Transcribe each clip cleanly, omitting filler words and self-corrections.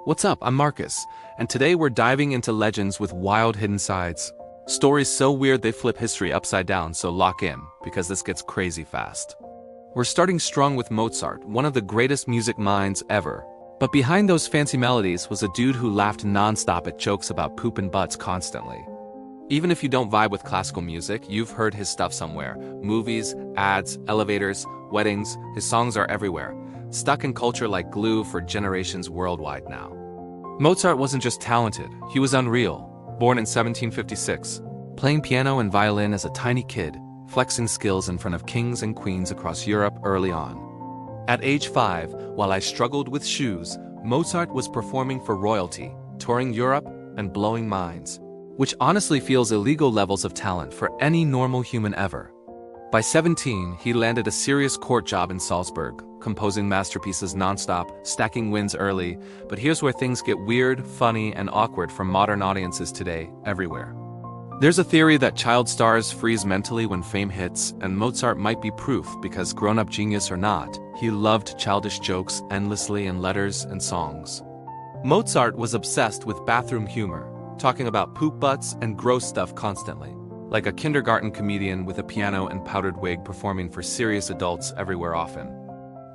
What's up? I'm Marcus, and today we're diving into legends with wild hidden sides. Stories so weird they flip history upside down, so lock in, because this gets crazy fast. We're starting strong with Mozart, one of the greatest music minds ever. But behind those fancy melodies was a dude who laughed nonstop at jokes about poop and butts constantly. Even if you don't vibe with classical music, you've heard his stuff somewhere. Movies, ads, elevators, weddings, his songs are everywhere, stuck in culture like glue for generations worldwide now. Mozart wasn't just talented, he was unreal. Born in 1756, playing piano and violin as a tiny kid, flexing skills in front of kings and queens across Europe early on. At age 5, while I struggled with shoes, Mozart was performing for royalty, touring Europe and blowing minds, which honestly feels illegal levels of talent for any normal human ever. By 17, he landed a serious court job in Salzburg, composing masterpieces nonstop, stacking wins early. But here's where things get weird, funny, and awkward for modern audiences today, everywhere. There's a theory that child stars freeze mentally when fame hits, and Mozart might be proof because grown-up genius or not, he loved childish jokes endlessly in letters and songs. Mozart was obsessed with bathroom humor, talking about poop butts and gross stuff constantly, like a kindergarten comedian with a piano and powdered wig performing for serious adults everywhere often.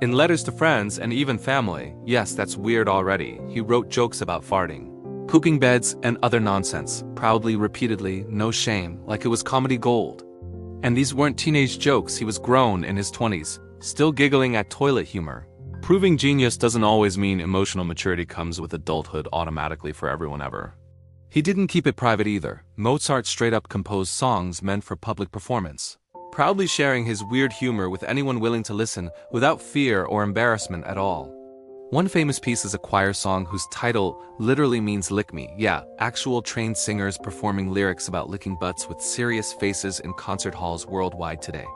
In letters to friends and even family, yes, that's weird already, he wrote jokes about farting, pooping beds, and other nonsense, proudly, repeatedly, no shame, like it was comedy gold. And these weren't teenage jokes, he was grown in his 20s, still giggling at toilet humor. Proving genius doesn't always mean emotional maturity comes with adulthood automatically for everyone ever. He didn't keep it private either. Mozart straight up composed songs meant for public performance, proudly sharing his weird humor with anyone willing to listen without fear or embarrassment at all. One famous piece is a choir song whose title literally means lick me. Yeah, actual trained singers performing lyrics about licking butts with serious faces in concert halls worldwide today.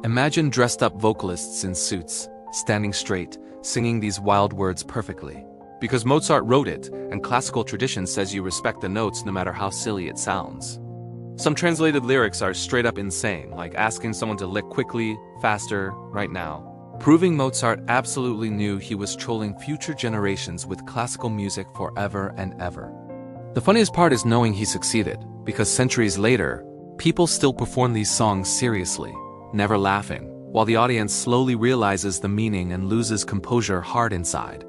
Imagine dressed up vocalists in suits, standing straight, singing these wild words perfectly. Because Mozart wrote it, and classical tradition says you respect the notes no matter how silly it sounds. Some translated lyrics are straight up insane, like asking someone to lick quickly, faster, right now. Proving Mozart absolutely knew he was trolling future generations with classical music forever and ever. The funniest part is knowing he succeeded, because centuries later, people still perform these songs seriously, never laughing, while the audience slowly realizes the meaning and loses composure hard inside.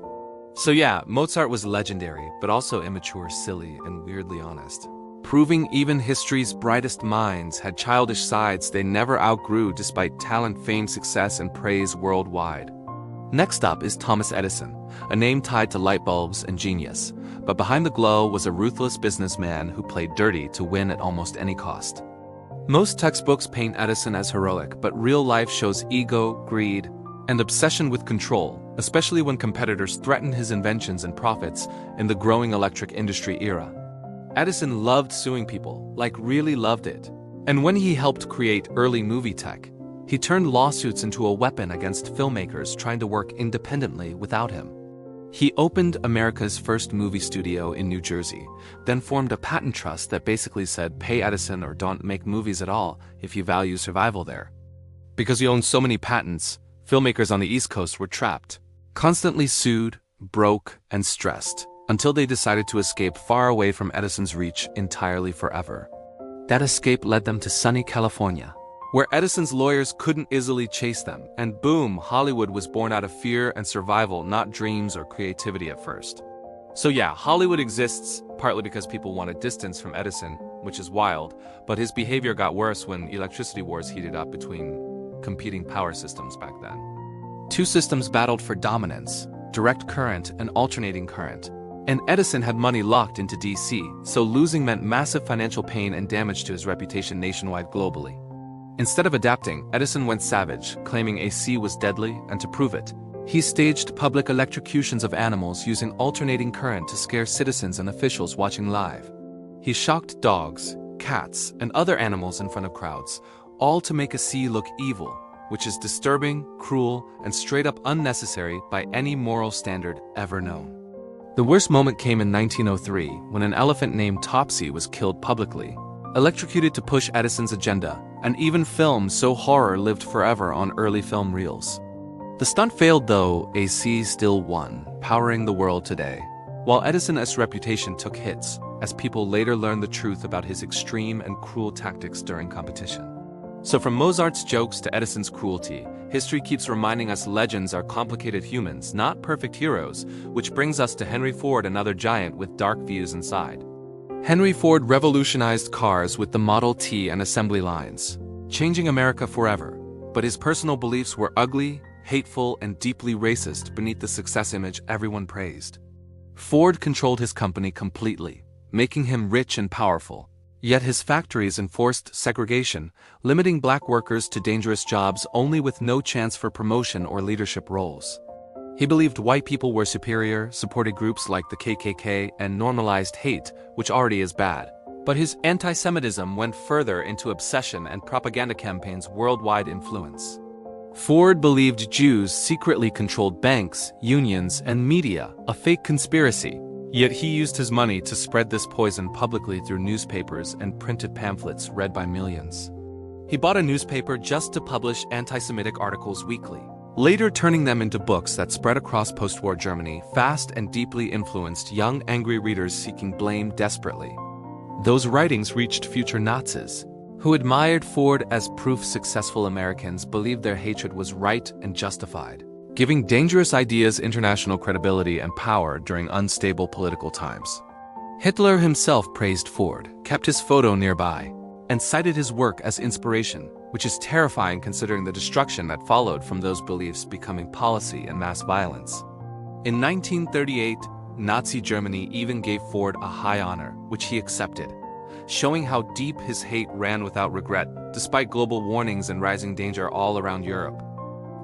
So yeah, Mozart was legendary, but also immature, silly, and weirdly honest. Proving even history's brightest minds had childish sides they never outgrew despite talent, fame, success, and praise worldwide. Next up is Thomas Edison, a name tied to light bulbs and genius. But behind the glow was a ruthless businessman who played dirty to win at almost any cost. Most textbooks paint Edison as heroic, but real life shows ego, greed, and obsession with control, especially when competitors threatened his inventions and profits in the growing electric industry era. Edison loved suing people, like really loved it. And when he helped create early movie tech, he turned lawsuits into a weapon against filmmakers trying to work independently without him. He opened America's first movie studio in New Jersey, then formed a patent trust that basically said pay Edison or don't make movies at all if you value survival there. Because he owned so many patents, filmmakers on the East Coast were trapped, constantly sued, broke, and stressed, until they decided to escape far away from Edison's reach entirely forever. That escape led them to sunny California, where Edison's lawyers couldn't easily chase them, and boom, Hollywood was born out of fear and survival, not dreams or creativity at first. So yeah, Hollywood exists, partly because people wanted distance from Edison, which is wild, but his behavior got worse when electricity wars heated up between competing power systems back then. Two systems battled for dominance, direct current and alternating current. And Edison had money locked into DC, so losing meant massive financial pain and damage to his reputation nationwide globally. Instead of adapting, Edison went savage, claiming AC was deadly, and to prove it, he staged public electrocutions of animals using alternating current to scare citizens and officials watching live. He shocked dogs, cats, and other animals in front of crowds, all to make AC look evil, which is disturbing, cruel, and straight up unnecessary by any moral standard ever known. The worst moment came in 1903, when an elephant named Topsy was killed publicly, electrocuted to push Edison's agenda, and even filmed so horror lived forever on early film reels. The stunt failed though, AC still won, powering the world today. while Edison's reputation took hits, as people later learned the truth about his extreme and cruel tactics during competition. So from Mozart's jokes to Edison's cruelty, history keeps reminding us legends are complicated humans, not perfect heroes, which brings us to Henry Ford, another giant with dark views inside. Henry Ford revolutionized cars with the Model T and assembly lines, changing America forever. But his personal beliefs were ugly, hateful, and deeply racist beneath the success image everyone praised. Ford controlled his company completely, making him rich and powerful. Yet his factories enforced segregation, limiting black workers to dangerous jobs only with no chance for promotion or leadership roles. He believed white people were superior, supported groups like the KKK, and normalized hate, which already is bad. But his anti-Semitism went further into obsession and propaganda campaigns' worldwide influence. Ford believed Jews secretly controlled banks, unions, and media, a fake conspiracy. Yet he used his money to spread this poison publicly through newspapers and printed pamphlets read by millions. He bought a newspaper just to publish anti-Semitic articles weekly, later turning them into books that spread across post-war Germany, fast and deeply influenced young angry readers seeking blame desperately. Those writings reached future Nazis, who admired Ford as proof successful Americans believed their hatred was right and justified, giving dangerous ideas international credibility and power during unstable political times. Hitler himself praised Ford, kept his photo nearby, and cited his work as inspiration, which is terrifying considering the destruction that followed from those beliefs becoming policy and mass violence. In 1938, Nazi Germany even gave Ford a high honor, which he accepted, showing how deep his hate ran without regret, despite global warnings and rising danger all around Europe.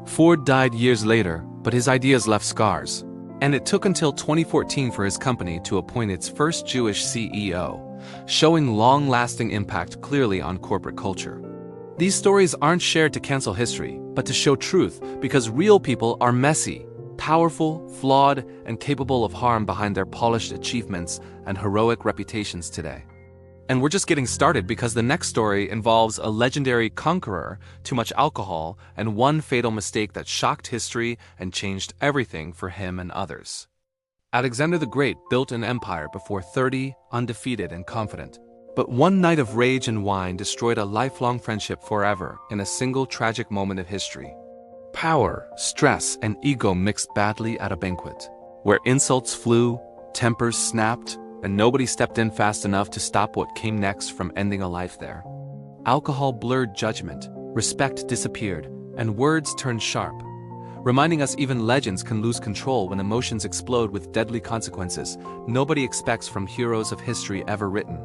Ford died years later, but his ideas left scars, and it took until 2014 for his company to appoint its first Jewish CEO, showing long-lasting impact clearly on corporate culture. These stories aren't shared to cancel history, but to show truth, because real people are messy, powerful, flawed, and capable of harm behind their polished achievements and heroic reputations today. And we're just getting started because the next story involves a legendary conqueror, too much alcohol, and one fatal mistake that shocked history and changed everything for him and others. Alexander the Great built an empire before 30, undefeated and confident. But one night of rage and wine destroyed a lifelong friendship forever in a single tragic moment of history. Power, stress, and ego mixed badly at a banquet, where insults flew, tempers snapped, and nobody stepped in fast enough to stop what came next from ending a life there. Alcohol blurred judgment, respect disappeared, and words turned sharp, reminding us even legends can lose control when emotions explode with deadly consequences nobody expects from heroes of history ever written.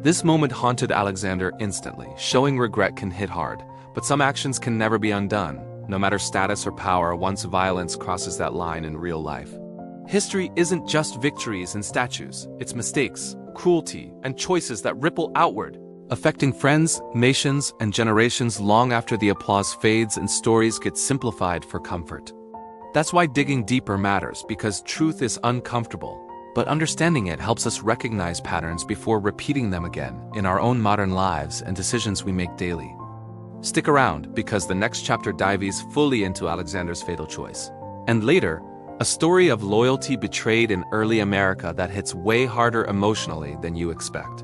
This moment haunted Alexander instantly, showing regret can hit hard, but some actions can never be undone, no matter status or power, once violence crosses that line in real life. History isn't just victories and statues, it's mistakes, cruelty, and choices that ripple outward, affecting friends, nations, and generations long after the applause fades and stories get simplified for comfort. That's why digging deeper matters, because truth is uncomfortable, but understanding it helps us recognize patterns before repeating them again in our own modern lives and decisions we make daily. Stick around, because the next chapter dives fully into Alexander's fatal choice. And later, a story of loyalty betrayed in early America that hits way harder emotionally than you expect.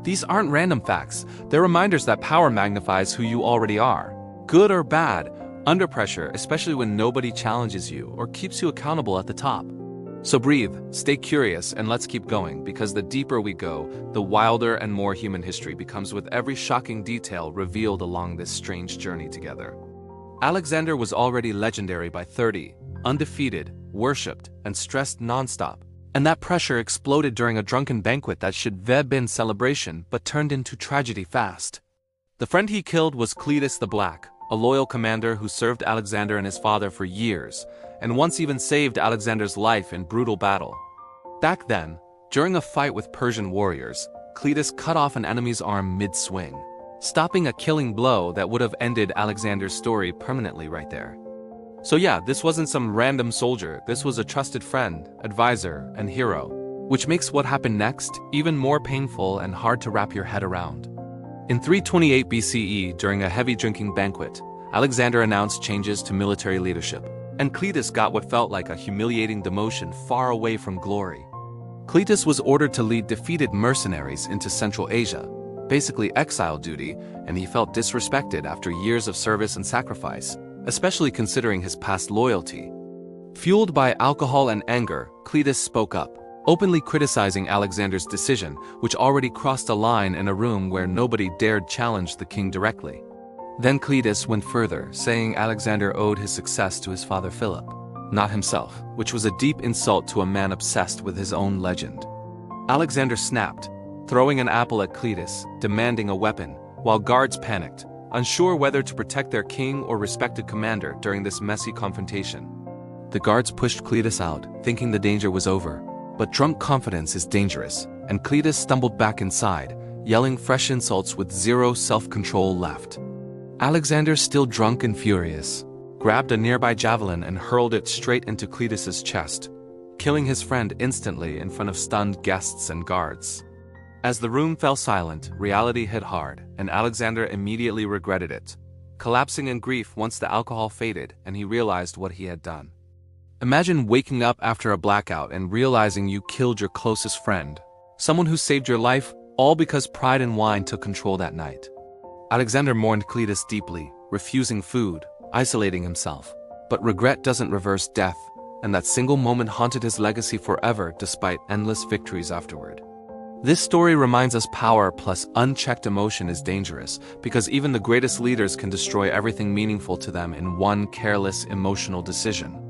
These aren't random facts, they're reminders that power magnifies who you already are. Good or bad, under pressure, especially when nobody challenges you or keeps you accountable at the top. So breathe, stay curious, and let's keep going, because the deeper we go, the wilder and more human history becomes with every shocking detail revealed along this strange journey together. Alexander was already legendary by 30, undefeated, worshipped, and stressed nonstop. And that pressure exploded during a drunken banquet that should have been celebration but turned into tragedy fast. The friend he killed was Cletus the Black, a loyal commander who served Alexander and his father for years, and once even saved Alexander's life in brutal battle. Back then, during a fight with Persian warriors, Cletus cut off an enemy's arm mid-swing, stopping a killing blow that would have ended Alexander's story permanently right there. So yeah, this wasn't some random soldier, this was a trusted friend, advisor, and hero, which makes what happened next even more painful and hard to wrap your head around. In 328 BCE, during a heavy drinking banquet, Alexander announced changes to military leadership, and Cletus got what felt like a humiliating demotion far away from glory. Cletus was ordered to lead defeated mercenaries into Central Asia, basically exile duty, and he felt disrespected after years of service and sacrifice, especially considering his past loyalty. Fueled by alcohol and anger, Cletus spoke up, openly criticizing Alexander's decision, which already crossed a line in a room where nobody dared challenge the king directly. Then Cletus went further, saying Alexander owed his success to his father Philip, not himself, which was a deep insult to a man obsessed with his own legend. Alexander snapped, throwing an apple at Cletus, demanding a weapon, while guards panicked, unsure whether to protect their king or respected commander during this messy confrontation. The guards pushed Cletus out, thinking the danger was over. But drunk confidence is dangerous, and Cletus stumbled back inside, yelling fresh insults with zero self-control left. Alexander, still drunk and furious, grabbed a nearby javelin and hurled it straight into Cletus's chest, killing his friend instantly in front of stunned guests and guards. As the room fell silent, reality hit hard, and Alexander immediately regretted it, collapsing in grief once the alcohol faded and he realized what he had done. Imagine waking up after a blackout and realizing you killed your closest friend, someone who saved your life, all because pride and wine took control that night. Alexander mourned Cletus deeply, refusing food, isolating himself. But regret doesn't reverse death, and that single moment haunted his legacy forever despite endless victories afterward. This story reminds us power plus unchecked emotion is dangerous, because even the greatest leaders can destroy everything meaningful to them in one careless emotional decision.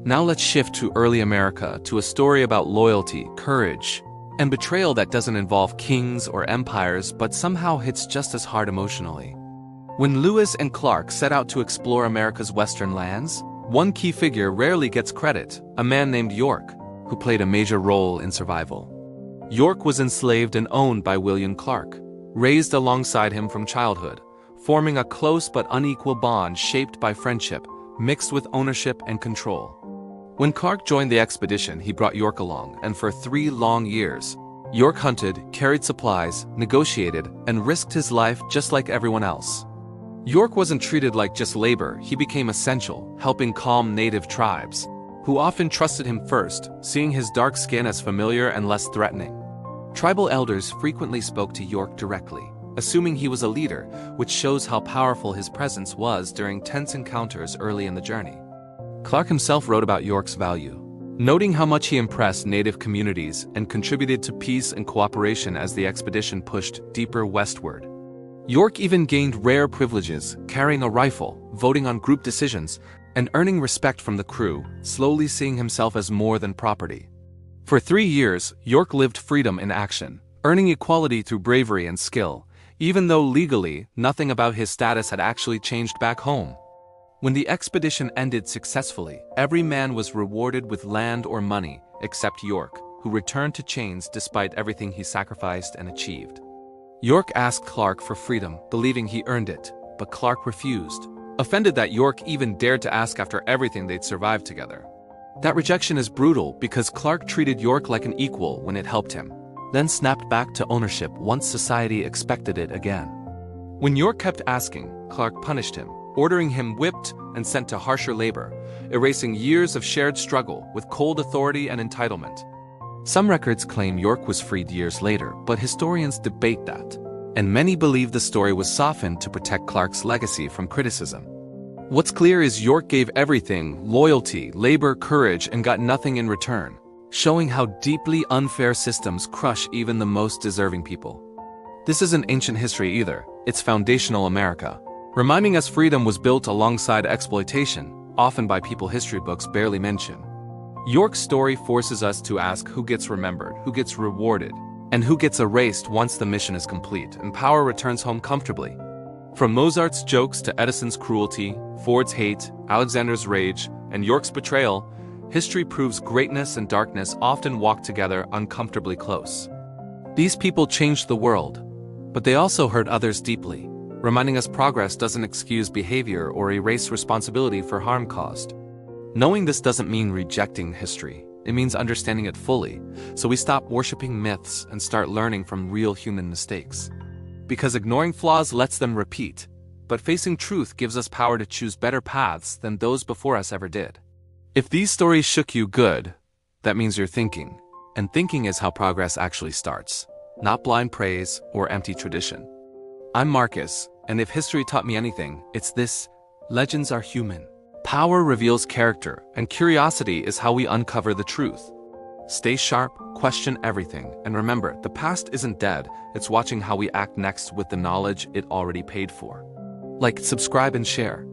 Now let's shift to early America, to a story about loyalty, courage, and betrayal that doesn't involve kings or empires but somehow hits just as hard emotionally. When Lewis and Clark set out to explore America's western lands, one key figure rarely gets credit, a man named York, who played a major role in survival. York was enslaved and owned by William Clark, raised alongside him from childhood, forming a close but unequal bond shaped by friendship, mixed with ownership and control. When Clark joined the expedition, he brought York along, and for 3 long years, York hunted, carried supplies, negotiated, and risked his life just like everyone else. York wasn't treated like just labor, he became essential, helping calm native tribes, who often trusted him first, seeing his dark skin as familiar and less threatening. Tribal elders frequently spoke to York directly, assuming he was a leader, which shows how powerful his presence was during tense encounters early in the journey. Clark himself wrote about York's value, noting how much he impressed native communities and contributed to peace and cooperation as the expedition pushed deeper westward. York even gained rare privileges, carrying a rifle, voting on group decisions, and earning respect from the crew, slowly seeing himself as more than property. For 3 years, York lived freedom in action, earning equality through bravery and skill, even though legally, nothing about his status had actually changed back home. When the expedition ended successfully, every man was rewarded with land or money, except York, who returned to chains despite everything he sacrificed and achieved. York asked Clark for freedom, believing he earned it, but Clark refused, offended that York even dared to ask after everything they'd survived together. That rejection is brutal because Clark treated York like an equal when it helped him, then snapped back to ownership once society expected it again. When York kept asking, Clark punished him, ordering him whipped and sent to harsher labor, erasing years of shared struggle with cold authority and entitlement. Some records claim York was freed years later, but historians debate that, and many believe the story was softened to protect Clark's legacy from criticism. What's clear is York gave everything, loyalty, labor, courage, and got nothing in return, showing how deeply unfair systems crush even the most deserving people. This isn't ancient history either, it's foundational America, reminding us freedom was built alongside exploitation, often by people history books barely mention. York's story forces us to ask who gets remembered, who gets rewarded, and who gets erased once the mission is complete and power returns home comfortably. From Mozart's jokes to Edison's cruelty, Ford's hate, Alexander's rage, and York's betrayal, history proves greatness and darkness often walk together uncomfortably close. These people changed the world, but they also hurt others deeply, reminding us progress doesn't excuse behavior or erase responsibility for harm caused. Knowing this doesn't mean rejecting history, it means understanding it fully, so we stop worshiping myths and start learning from real human mistakes. Because ignoring flaws lets them repeat, but facing truth gives us power to choose better paths than those before us ever did. If these stories shook you good, that means you're thinking. And thinking is how progress actually starts, not blind praise or empty tradition. I'm Marcus, and if history taught me anything, it's this: legends are human. Power reveals character, and curiosity is how we uncover the truth. Stay sharp, question everything, and remember, the past isn't dead, it's watching how we act next with the knowledge it already paid for. Like, subscribe, and share.